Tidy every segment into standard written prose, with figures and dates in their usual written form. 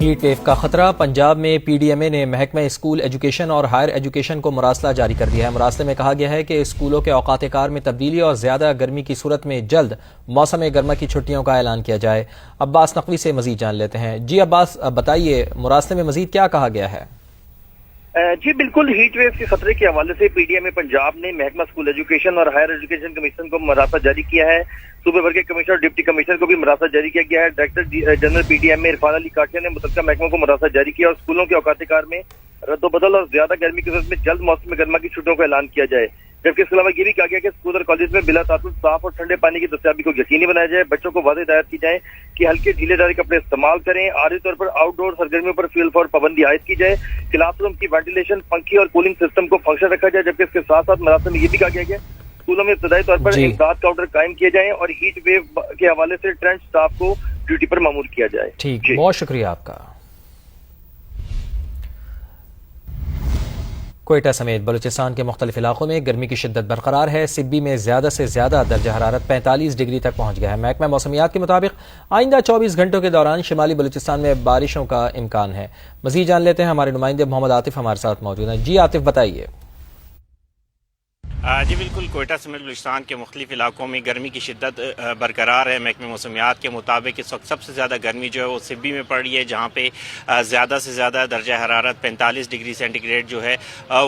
Heat wave کا خطرہ، پنجاب میں پی ڈی ایم اے نے محکمہ اسکول ایجوکیشن اور ہائر ایجوکیشن کو مراسلہ جاری کر دیا ہے۔ مراسلے میں کہا گیا ہے کہ اسکولوں کے اوقات کار میں تبدیلی اور زیادہ گرمی کی صورت میں جلد موسم گرما کی چھٹیوں کا اعلان کیا جائے۔ عباس نقوی سے مزید جان لیتے ہیں۔ جی عباس، بتائیے مراسلے میں مزید کیا کہا گیا ہے؟ جی بالکل، ہیٹ ویو کے خطرے کے حوالے سے پی ڈی ایم اے پنجاب نے محکمہ اسکول ایجوکیشن اور ہائر ایجوکیشن کمیشن کو مراسلہ جاری کیا ہے۔ صوبے بھر کے کمشنر اور ڈپٹی کمشنر کو بھی مراسلہ جاری کیا گیا ہے۔ Director general P D M A Irfan Ali Katia نے متعلقہ محکموں کو مراسلہ جاری کیا اور اسکولوں کے اوقات کار میں رد و بدل اور زیادہ گرمی کی صورت میں جلد موسم گرما کی چھٹیوں کا اعلان کیا جائے، جبکہ اس کے علاوہ یہ بھی کہا گیا کہ اسکول اور کالج میں بلا تعطل صاف اور ٹھنڈے پانی کی دستیابی کو یقینی بنایا جائے۔ بچوں کو واضح ہدایت کی جائے کہ ہلکے ڈھیلے دار کپڑے استعمال کریں۔ عارضی طور پر آؤٹ ڈور سرگرمیوں پر فی الفور پابندی عائد کی جائے۔ کلاس روم کی وینٹیلیشن، پنکھی اور کولنگ سسٹم کو فنکشن رکھا جائے، جبکہ اس کے ساتھ ساتھ مراسل میں یہ بھی کہا گیا کہ اسکولوں میں ابتدائی طور پر امداد کاؤنٹر قائم کیے جائیں اور ہیٹ ویو کے حوالے سے ٹرینڈ سٹاف کو ڈیوٹی پر مامور کیا جائے۔ ٹھیک، بہت شکریہ آپ کا۔ کوئٹہ سمیت بلوچستان کے مختلف علاقوں میں گرمی کی شدت برقرار ہے۔ سبی میں زیادہ سے زیادہ درجہ حرارت 45 ڈگری تک پہنچ گیا ہے۔ محکمہ موسمیات کے مطابق آئندہ 24 گھنٹوں کے دوران شمالی بلوچستان میں بارشوں کا امکان ہے۔ مزید جان لیتے ہیں، ہمارے نمائندے محمد عاطف ہمارے ساتھ موجود ہیں۔ جی عاطف، بتائیے۔ جی بالکل، کوئٹہ سمیت بلوچستان کے مختلف علاقوں میں گرمی کی شدت برقرار ہے۔ محکمہ موسمیات کے مطابق اس وقت سب سے زیادہ گرمی جو ہے وہ سبی میں پڑ رہی ہے، جہاں پہ زیادہ سے زیادہ درجہ حرارت 45 ڈگری سینٹی گریڈ جو ہے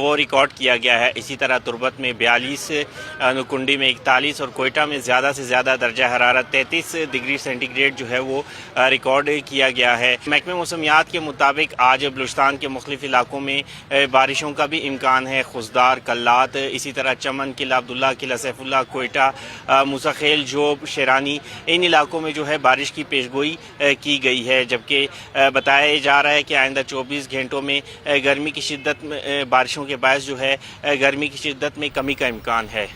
وہ ریکارڈ کیا گیا ہے۔ اسی طرح تربت میں 42، نکنڈی میں 41 اور کوئٹہ میں زیادہ سے زیادہ درجہ حرارت 33 ڈگری سینٹی گریڈ جو ہے وہ ریکارڈ کیا گیا ہے۔ محکمہ موسمیات کے مطابق آج بلوچستان کے مختلف علاقوں میں بارشوں کا بھی امکان ہے۔ خزدار، کلات، اسی طرح چمن، قلعہ عبداللہ، قلعہ سیف اللہ، کوئٹہ، موسیخیل، جوب، شیرانی، ان علاقوں میں جو ہے بارش کی پیشگوئی کی گئی ہے، جبکہ بتایا جا رہا ہے کہ آئندہ 24 گھنٹوں میں گرمی کی شدت بارشوں کے باعث جو ہے گرمی کی شدت میں کمی کا امکان ہے۔